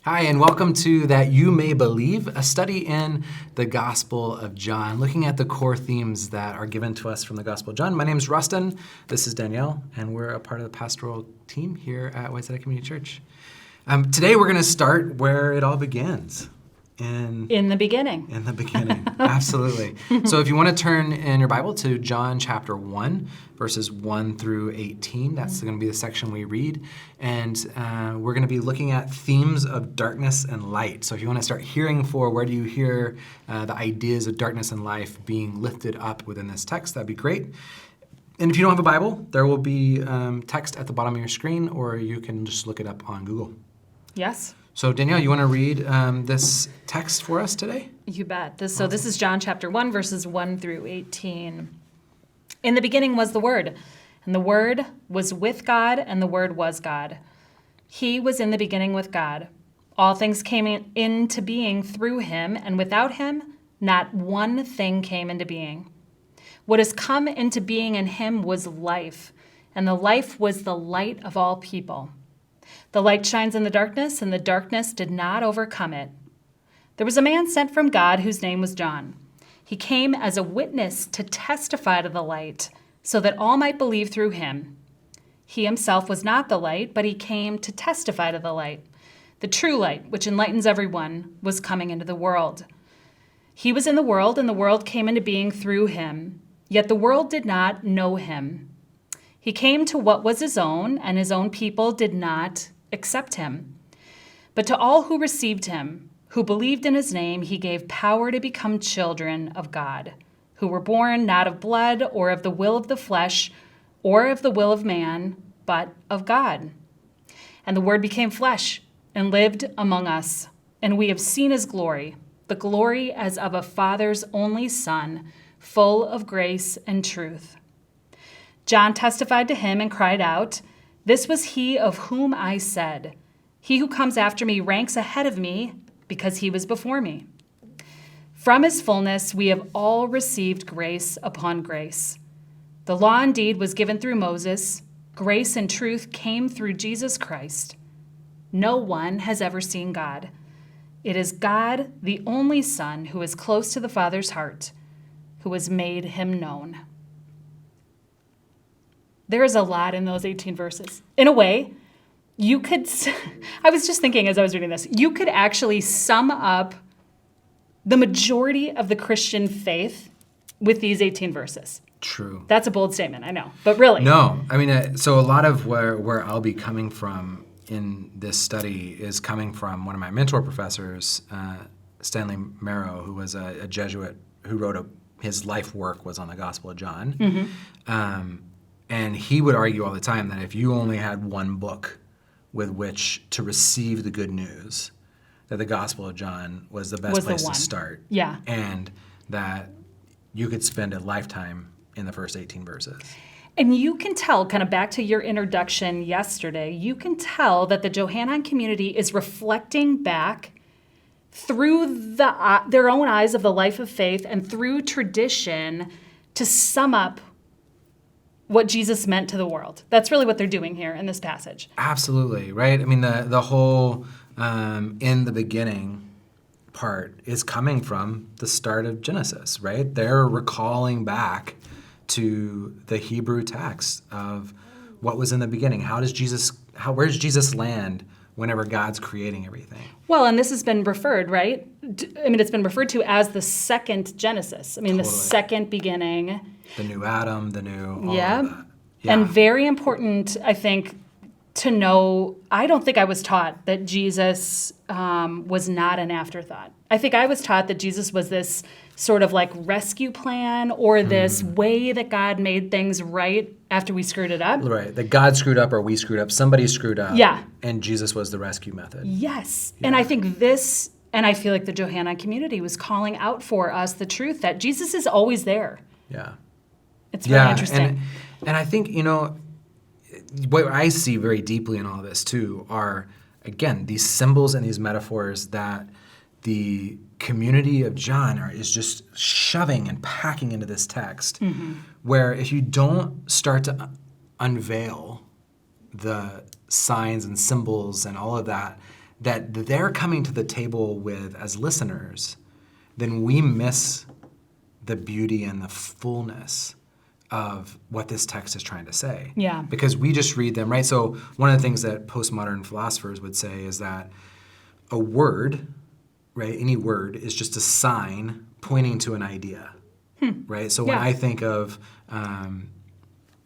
Hi, and welcome to That You May Believe, a study in the Gospel of John, looking at the core themes that are given to us from the Gospel of John. My name is Rustin, this is Danielle, and we're a part of the pastoral team here at Whiteside Community Church. Today we're going to start where it all begins. In the beginning. In the beginning, absolutely. So if you want to turn in your Bible to John chapter 1, verses 1 through 18, that's going to be the section we read. And we're going to be looking at themes of darkness and light. So if you want to start hearing where do you hear the ideas of darkness and life being lifted up within this text, that'd be great. And if you don't have a Bible, there will be text at the bottom of your screen, or you can just look it up on Google. Yes. So Danielle, you want to read this text for us today? You bet. This is John chapter 1, verses 1 through 18. In the beginning was the Word, and the Word was with God, and the Word was God. He was in the beginning with God. All things came into being through him, and without him, not one thing came into being. What has come into being in him was life, and the life was the light of all people. The light shines in the darkness, and the darkness did not overcome it. There was a man sent from God whose name was John. He came as a witness to testify to the light, so that all might believe through him. He himself was not the light, but he came to testify to the light. The true light, which enlightens everyone, was coming into the world. He was in the world, and the world came into being through him, yet the world did not know him. He came to what was his own, and his own people did not accept him. But to all who received him, who believed in his name, he gave power to become children of God, who were born not of blood or of the will of the flesh or of the will of man, but of God. And the Word became flesh and lived among us, and we have seen his glory, the glory as of a Father's only Son, full of grace and truth. John testified to him and cried out, "This was he of whom I said, 'He who comes after me ranks ahead of me, because he was before me.' From his fullness we have all received grace upon grace. The law indeed was given through Moses. Grace and truth came through Jesus Christ. No one has ever seen God. It is God, the only Son, who is close to the Father's heart, who has made him known." There is a lot in those 18 verses. In a way, I was just thinking as I was reading this, you could actually sum up the majority of the Christian faith with these 18 verses. True. That's a bold statement, I know, but really. No, I mean, so a lot of where I'll be coming from in this study is coming from one of my mentor professors, Stanley Marrow, who was a Jesuit who wrote his life work was on the Gospel of John. Mm-hmm. And he would argue all the time that if you only had one book with which to receive the good news, that the Gospel of John was the best place to start. Yeah. And that you could spend a lifetime in the first 18 verses. And you can tell, kind of back to your introduction yesterday, you can tell that the Johannine community is reflecting back through their own eyes of the life of faith and through tradition to sum up what Jesus meant to the world. That's really what they're doing here in this passage. Absolutely, right? I mean, the whole in the beginning part is coming from the start of Genesis, right? They're recalling back to the Hebrew text of what was in the beginning. Where does Jesus land whenever God's creating everything? Well, and this has been referred, right? I mean, it's been referred to as the second Genesis. I mean, totally. The second beginning. The new Adam, the new all of that. Yeah. And very important, I think, to know, I don't think I was taught that Jesus was not an afterthought. I think I was taught that Jesus was this sort of like rescue plan or this way that God made things right after we screwed it up. Right, that God screwed up or we screwed up, somebody screwed up. Yeah. And Jesus was the rescue method. Yes. Yeah. And I think and I feel like the Johannine community was calling out for us the truth that Jesus is always there. Yeah. It's very interesting. And I think, what I see very deeply in all this too are, again, these symbols and these metaphors that the community of John is just shoving and packing into this text, where if you don't start to unveil the signs and symbols and all of that, that they're coming to the table with as listeners, then we miss the beauty and the fullness of what this text is trying to say. Yeah. Because we just read them, right? So one of the things that postmodern philosophers would say is that a word, right, any word is just a sign pointing to an idea, right? So when Yeah. I think of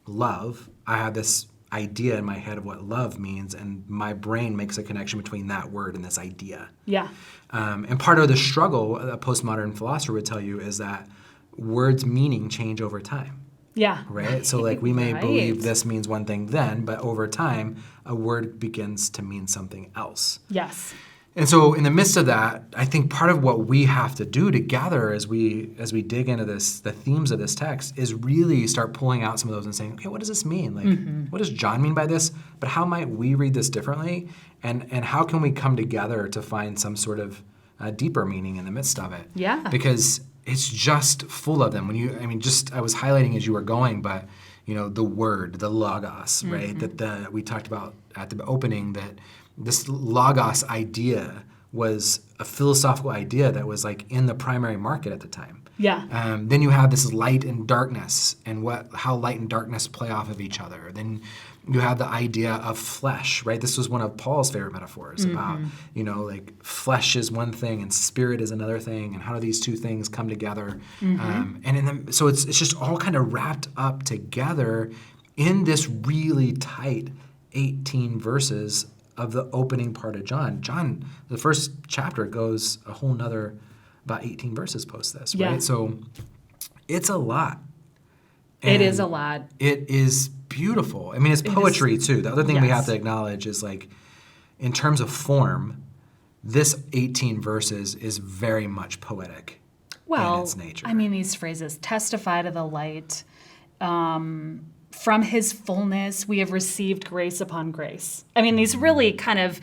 love, I have this idea in my head of what love means, and my brain makes a connection between that word and this idea. Yeah. And part of the struggle, a postmodern philosopher would tell you, is that words' meaning change over time, Yeah. right? So like we may Right. believe this means one thing then, but over time, a word begins to mean something else. Yes. And so in the midst of that, I think part of what we have to do together as we dig into this, the themes of this text, is really start pulling out some of those and saying, okay, what does this mean? Like, what does John mean by this? But how might we read this differently? And how can we come together to find some sort of deeper meaning in the midst of it? Yeah. Because it's just full of them. I was highlighting as you were going, but the word, the logos, right? That we talked about at the opening, that this logos idea was a philosophical idea that was like in the primary market at the time. Yeah. Then you have this light and darkness, and how light and darkness play off of each other. Then you have the idea of flesh, right? This was one of Paul's favorite metaphors about, like flesh is one thing and spirit is another thing, and how do these two things come together? So it's just all kind of wrapped up together in this really tight 18 verses of the opening part of John. John, the first chapter goes a whole nother about 18 verses post this, right? Yeah. So it's a lot. It is And a lot. It is beautiful. I mean, it's poetry too. The other thing we have to acknowledge is, like, in terms of form, this 18 verses is very much poetic in its nature. I mean, these phrases, testify to the light, from his fullness, we have received grace upon grace. I mean, these really kind of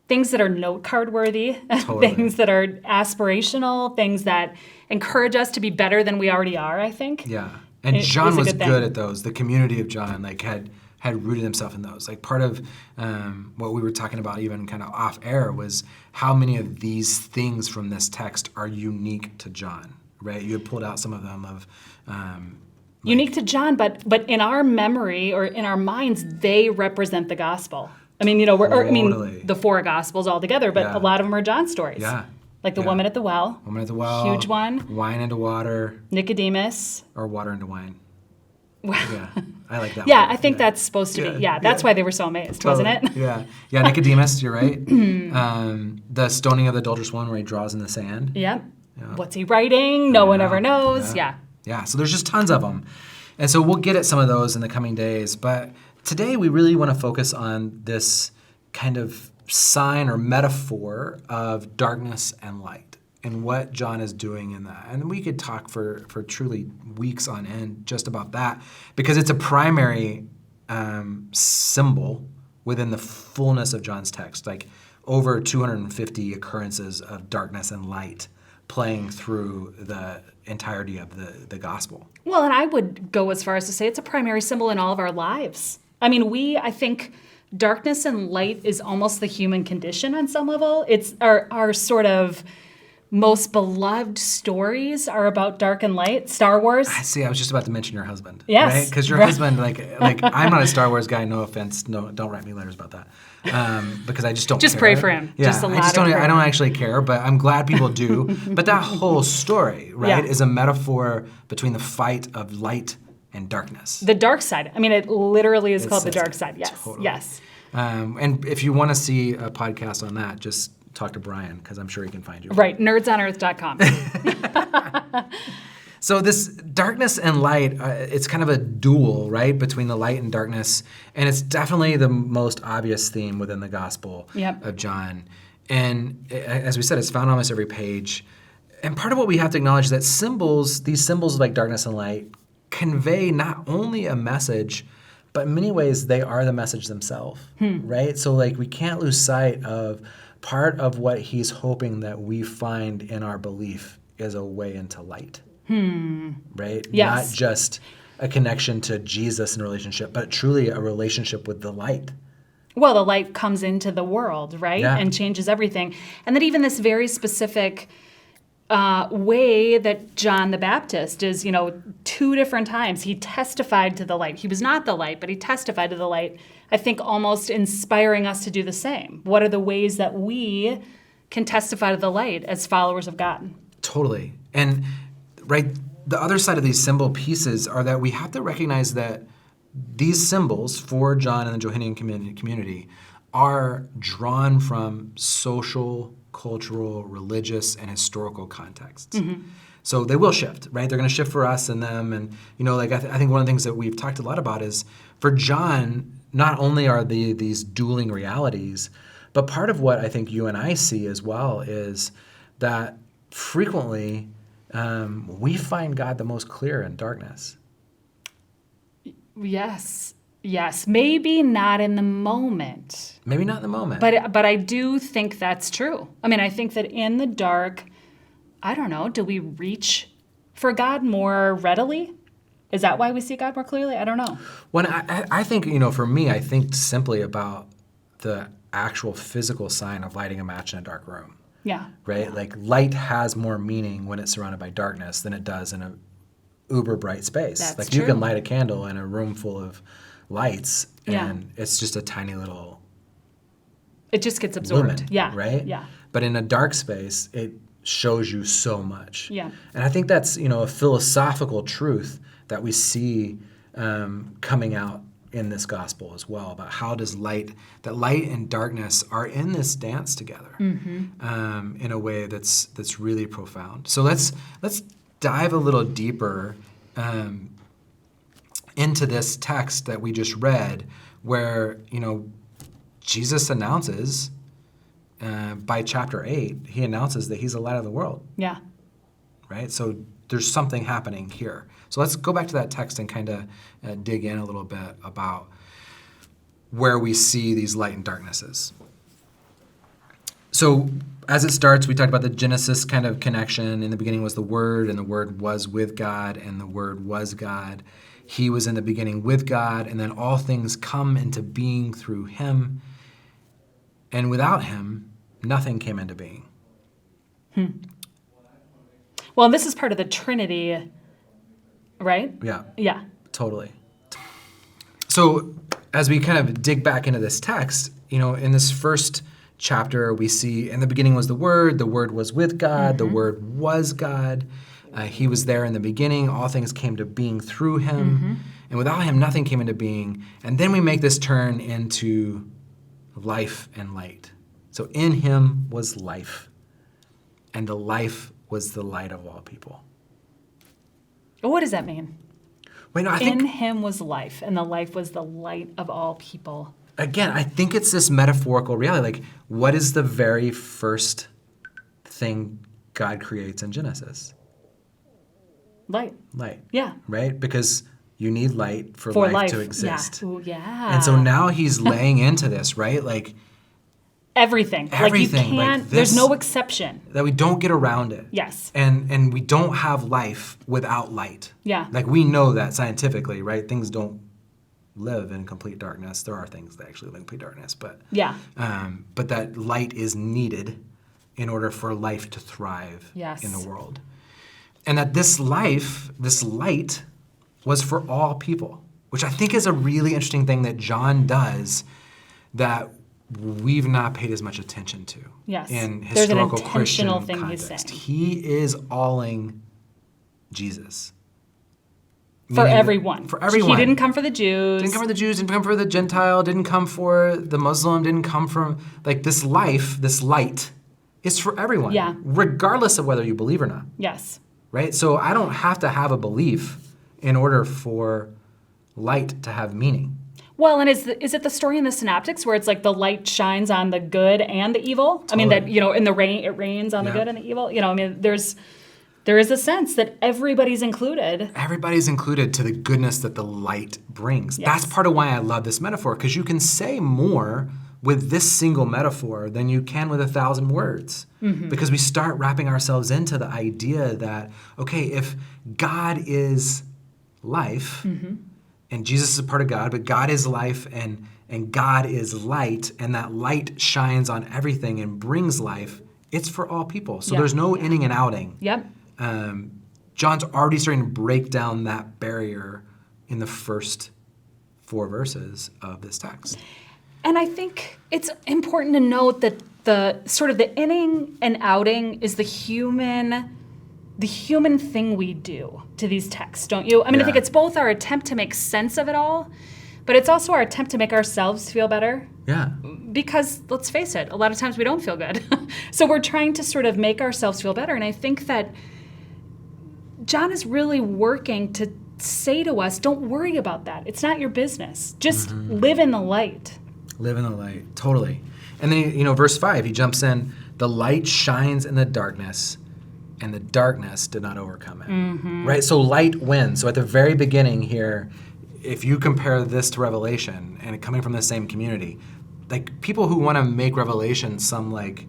things that are note card worthy, Totally. things that are aspirational, things that encourage us to be better than we already are, I think. Yeah. And It John is a was good thing. good at those. The community of John, like, had rooted himself in those. Like, part of what we were talking about even kind of off air was how many of these things from this text are unique to John, right? You had pulled out some of them of Unique to John, but in our memory or in our minds, they represent the gospel. I mean, Totally. the four gospels all together, but Yeah. a lot of them are John stories. Yeah. Like the Yeah. woman at the well, woman at the well, Huge one. wine into water, Nicodemus. or water into wine. Yeah, I like that Yeah, one. I think that's supposed to Yeah, be. Yeah, that's why they were so amazed, Totally. wasn't it? Yeah, Nicodemus, you're right. The stoning of the adulterous one where he draws in the sand. Yep. What's he writing? No one ever knows. Yeah. Yeah. Yeah, so there's just tons of them. And so we'll get at some of those in the coming days. But today we really want to focus on this kind of sign or metaphor of darkness and light and what John is doing in that. And we could talk for truly weeks on end just about that, because it's a primary symbol within the fullness of John's text. Like, over 250 occurrences of darkness and light playing through the entirety of the gospel. Well, and I would go as far as to say it's a primary symbol in all of our lives. I mean, I think darkness and light is almost the human condition on some level. It's our sort of most beloved stories are about dark and light. Star Wars. See, I was just about to mention your husband. Yes. Right? Because your Right. husband, like I'm not a Star Wars guy. No offense. No, don't write me letters about that. Because I just don't. Just care. pray for him. Yeah, Just a lot I just of don't. prayer. I don't actually care, but I'm glad people do. But that whole story, right, Yeah. is a metaphor between the fight of light and darkness. The dark side. I mean, it literally is It called the says dark it. side. Yes. Totally. Yes. And if you want to see a podcast on that, just talk to Brian, because I'm sure he can find you. Right. Nerdsonearth.com. So this darkness and light, it's kind of a duel, right, between the light and darkness, and it's definitely the most obvious theme within the Gospel Yep. of John. And as we said, it's found on almost every page. And part of what we have to acknowledge is that these symbols like darkness and light, convey not only a message, but in many ways they are the message themselves, right? So like we can't lose sight of part of what he's hoping that we find in our belief is a way into light. Right? Yes. Not just a connection to Jesus in a relationship, but truly a relationship with the light. Well, the light comes into the world, right? Yeah. And changes everything. And that even this very specific way that John the Baptist is, 2 different times he testified to the light. He was not the light, but he testified to the light. I think almost inspiring us to do the same. What are the ways that we can testify to the light as followers of God? Totally. And right, the other side of these symbol pieces are that we have to recognize that these symbols for John and the Johannine community are drawn from social, cultural, religious, and historical contexts. So they will shift, right? They're going to shift for us and them. And, I think one of the things that we've talked a lot about is for John, not only are these dueling realities, but part of what I think you and I see as well is that frequently we find God the most clear in darkness. Yes. Maybe not in the moment. Maybe not in the moment. But I do think that's true. I mean, I think that in the dark, I don't know, do we reach for God more readily? Is that why we see God more clearly? I don't know. When I think, for me, I think simply about the actual physical sign of lighting a match in a dark room. Yeah. Right? Like light has more meaning when it's surrounded by darkness than it does in a uber bright space. That's like true. you can light a candle in a room full of lights and Yeah. it's just a tiny little It just gets absorbed. lumen, Yeah. right? Yeah. But in a dark space, it shows you so much. Yeah. And I think that's, a philosophical truth that we see coming out in this gospel as well, about how does light and darkness are in this dance together in a way that's really profound. So let's dive a little deeper into this text that we just read, where Jesus announces by chapter 8, he announces that he's the light of the world. Yeah. Right? So there's something happening here. So let's go back to that text and kind of dig in a little bit about where we see these light and darknesses. So as it starts, we talked about the Genesis kind of connection. In the beginning was the Word, and the Word was with God, and the Word was God. He was in the beginning with God, and then all things come into being through him. And without him, nothing came into being. Well, this is part of the Trinity, right? Yeah. Yeah. Totally. So as we kind of dig back into this text, in this first chapter, we see in the beginning was the Word was with God, the Word was God. He was there in the beginning. All things came to being through him. And without him, nothing came into being. And then we make this turn into life and light. So in him was life, and the life was the light of all people. What does that mean? Wait, no, I think... In him was life, and the life was the light of all people. Again, I think it's this metaphorical reality. Like, what is the very first thing God creates in Genesis? Light. Light. Yeah. Right? Because you need light for life to exist. Yeah. Ooh, yeah. And so now he's laying into this, right? Like everything. everything, Like you like can't, this- there's no exception. that we don't get around it. Yes. And we don't have life without light. Yeah. Like we know that scientifically, right? Things don't live in complete darkness. There are things that actually live in complete darkness, but Yeah. but that light is needed in order for life to thrive Yes. in the world. And that this light, was for all people, which I think is a really interesting thing that John does that we've not paid as much attention to Yes. in There's an historical Christian intentional thing he's context. saying. He is alling Jesus. For Meaning everyone. For everyone. He didn't come for the Jews. Didn't come for the Jews, didn't come for the Gentile, didn't come for the Muslim, didn't come from, like, this life, this light is for everyone. Yeah. Regardless of whether you believe or not, Yes. right? So I don't have to have a belief in order for light to have meaning. Well, and is it the story in the Synoptics where it's like the light shines on the good and the evil? I mean, that, Totally. in the rain, it rains on the Yeah. good and the evil. There is a sense that everybody's included. Everybody's included to the goodness that the light brings. Yes. That's part of why I love this metaphor, because you can say more with this single metaphor than you can with 1,000 words. Because we start wrapping ourselves into the idea that, okay, if God is life, and Jesus is a part of God, but God is life, and and God is light, and that light shines on everything and brings life, it's for all people. So Yeah. there's no inning and outing. Yep. John's already starting to break down that barrier in the first 4 verses of this text. And I think it's important to note that the sort of the inning and outing is the human thing we do to these texts, don't you? I mean, I think Yeah. it's both our attempt to make sense of it all, but it's also our attempt to make ourselves feel better. Yeah. Because let's face it, a lot of times we don't feel good. So we're trying to sort of make ourselves feel better. And I think that John is really working to say to us, don't worry about that. It's not your business. Just live in the light. Live in the light. Totally. And then, verse 5, he jumps in, the light shines in the darkness, and the darkness did not overcome it. Right? So light wins. So at the very beginning here, if you compare this to Revelation, and coming from the same community, like people who want to make Revelation some like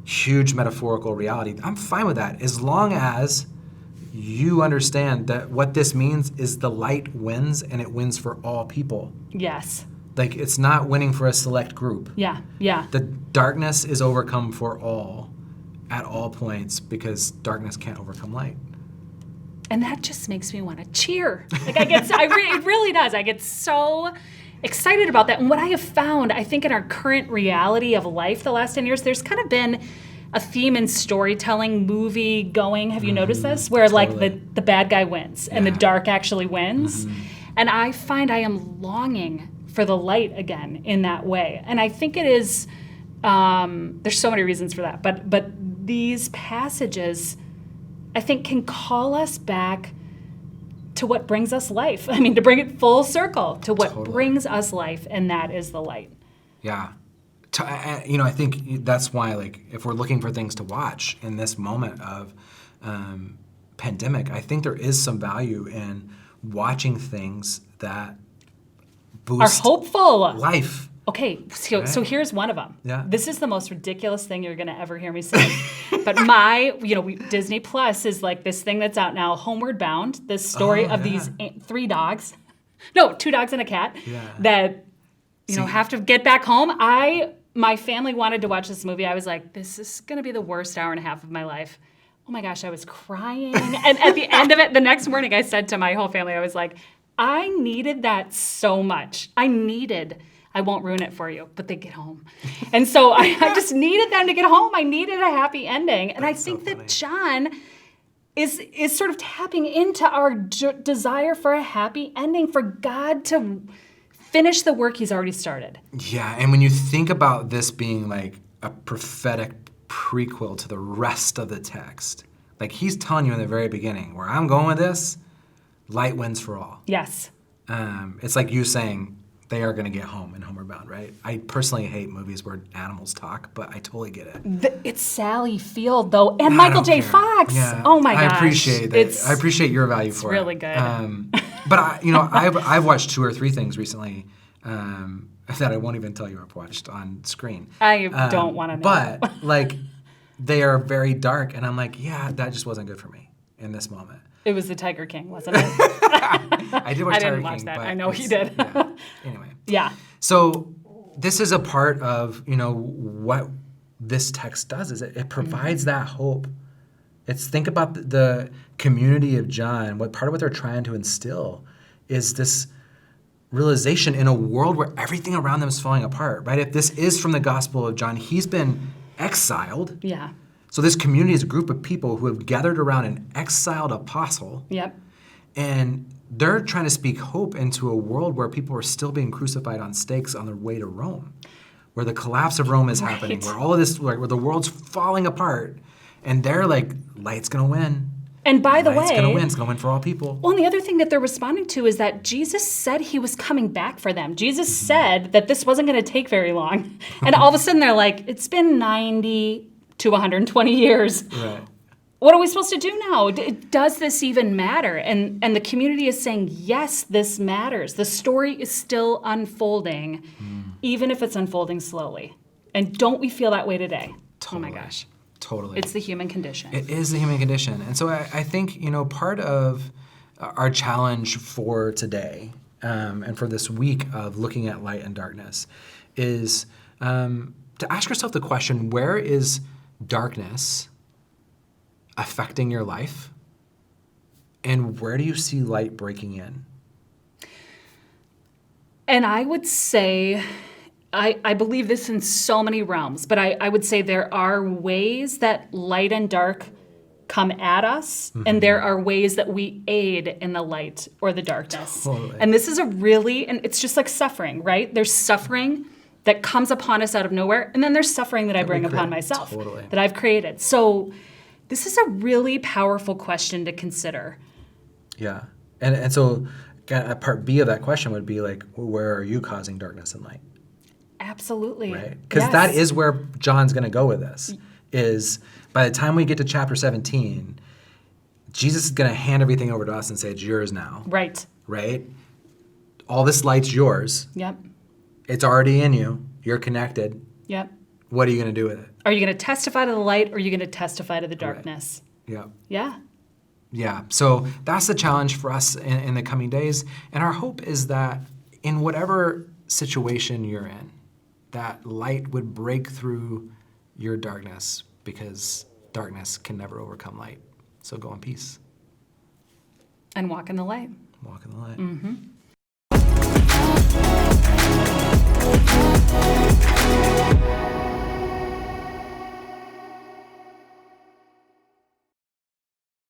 huge metaphorical reality, I'm fine with that, as long as you understand that what this means is the light wins, and it wins for all people. Yes. Like, it's not winning for a select group. Yeah. Yeah. The darkness is overcome for all at all points, because darkness can't overcome light. And that just makes me want to cheer. Like it really does. I get so excited about that. And what I have found, I think in our current reality of life the last 10 years, there's kind of been a theme in storytelling, movie going. Have you noticed this? Where Totally. like the bad guy wins and the Yeah. dark actually wins. And I find I am longing for the light again in that way. And I think it is, there's so many reasons for that, but these passages, I think, can call us back to what brings us life. I mean, to bring it full circle to what Totally. brings us life, and that is the light. Yeah. I think that's why, like, if we're looking for things to watch in this moment of pandemic, I think there is some value in watching things that Are boost hopeful. life. Okay, so here's one of them. Yeah. This is the most ridiculous thing you're going to ever hear me say. But Disney Plus is like this thing that's out now, Homeward Bound, this story of these 2 dogs and a cat Yeah. that, have to get back home. My family wanted to watch this movie. I was like, this is going to be the worst hour and a half of my life. Oh my gosh, I was crying. And at the end of it, the next morning, I said to my whole family, I was like, I needed that so much. I won't ruin it for you, but they get home. And so I just needed them to get home. I needed a happy ending. And That's I think so that John is sort of tapping into our desire for a happy ending, for God to finish the work he's already started. Yeah, and when you think about this being like a prophetic prequel to the rest of the text, like he's telling you in the very beginning, where I'm going with this, light wins for all. Yes. It's like you saying they are going to get home in Homeward Bound, right? I personally hate movies where animals talk, but I totally get it. It's Sally Field, though, and I Michael don't J. care. Fox. Yeah. Oh my gosh. I appreciate that. I appreciate your value for it. really good. But I've watched 2 or 3 things recently that I won't even tell you I've watched on screen. I don't want to know. But like, they are very dark, and I'm like, yeah, that just wasn't good for me in this moment. It was the Tiger King, wasn't it? I did watch I Tiger didn't watch King, that. but I know he it's- did. Yeah. Anyway. Yeah. So this is a part of, what this text does is it provides that hope. Think about the community of John. Part of what they're trying to instill is this realization in a world where everything around them is falling apart, right? If this is from the Gospel of John, he's been exiled. Yeah. So this community is a group of people who have gathered around an exiled apostle, Yep. and they're trying to speak hope into a world where people are still being crucified on stakes on their way to Rome, where the collapse of Rome is happening, where all of this, where the world's falling apart, and they're like, light's gonna win. And by the Light's way, gonna win. It's gonna win for all people. well, and the other thing that they're responding to is that Jesus said he was coming back for them. Jesus said that this wasn't going to take very long. And all of a sudden they're like, it's been 90 to 120 years. Right. What are we supposed to do now? Does this even matter? And the community is saying, yes, this matters. The story is still unfolding, even if it's unfolding slowly. And don't we feel that way today? Totally. Oh my gosh. Totally. It's the human condition. It is the human condition. And so I think, part of our challenge for today and for this week of looking at light and darkness is to ask yourself the question, where is darkness affecting your life? And where do you see light breaking in? And I would say, I believe this in so many realms, but I would say there are ways that light and dark come at us, and there are ways that we aid in the light or the darkness. Totally. And this is and it's just like suffering, right? There's suffering that comes upon us out of nowhere, and then there's suffering that I bring upon myself, Totally. that I've created. So this is a really powerful question to consider. Yeah. And so part B of that question would be like, where are you causing darkness and light? Absolutely. Right? Because Yes. that is where John's going to go with this, is by the time we get to chapter 17, Jesus is going to hand everything over to us and say, it's yours now, Right. right? All this light's yours. Yep. It's already in you. You're connected. Yep. What are you going to do with it? Are you going to testify to the light or are you going to testify to the darkness? Yeah. Yeah. Yeah. So that's the challenge for us in the coming days. And our hope is that in whatever situation you're in, that light would break through your darkness, because darkness can never overcome light. So go in peace. And walk in the light. Walk in the light. Mm-hmm.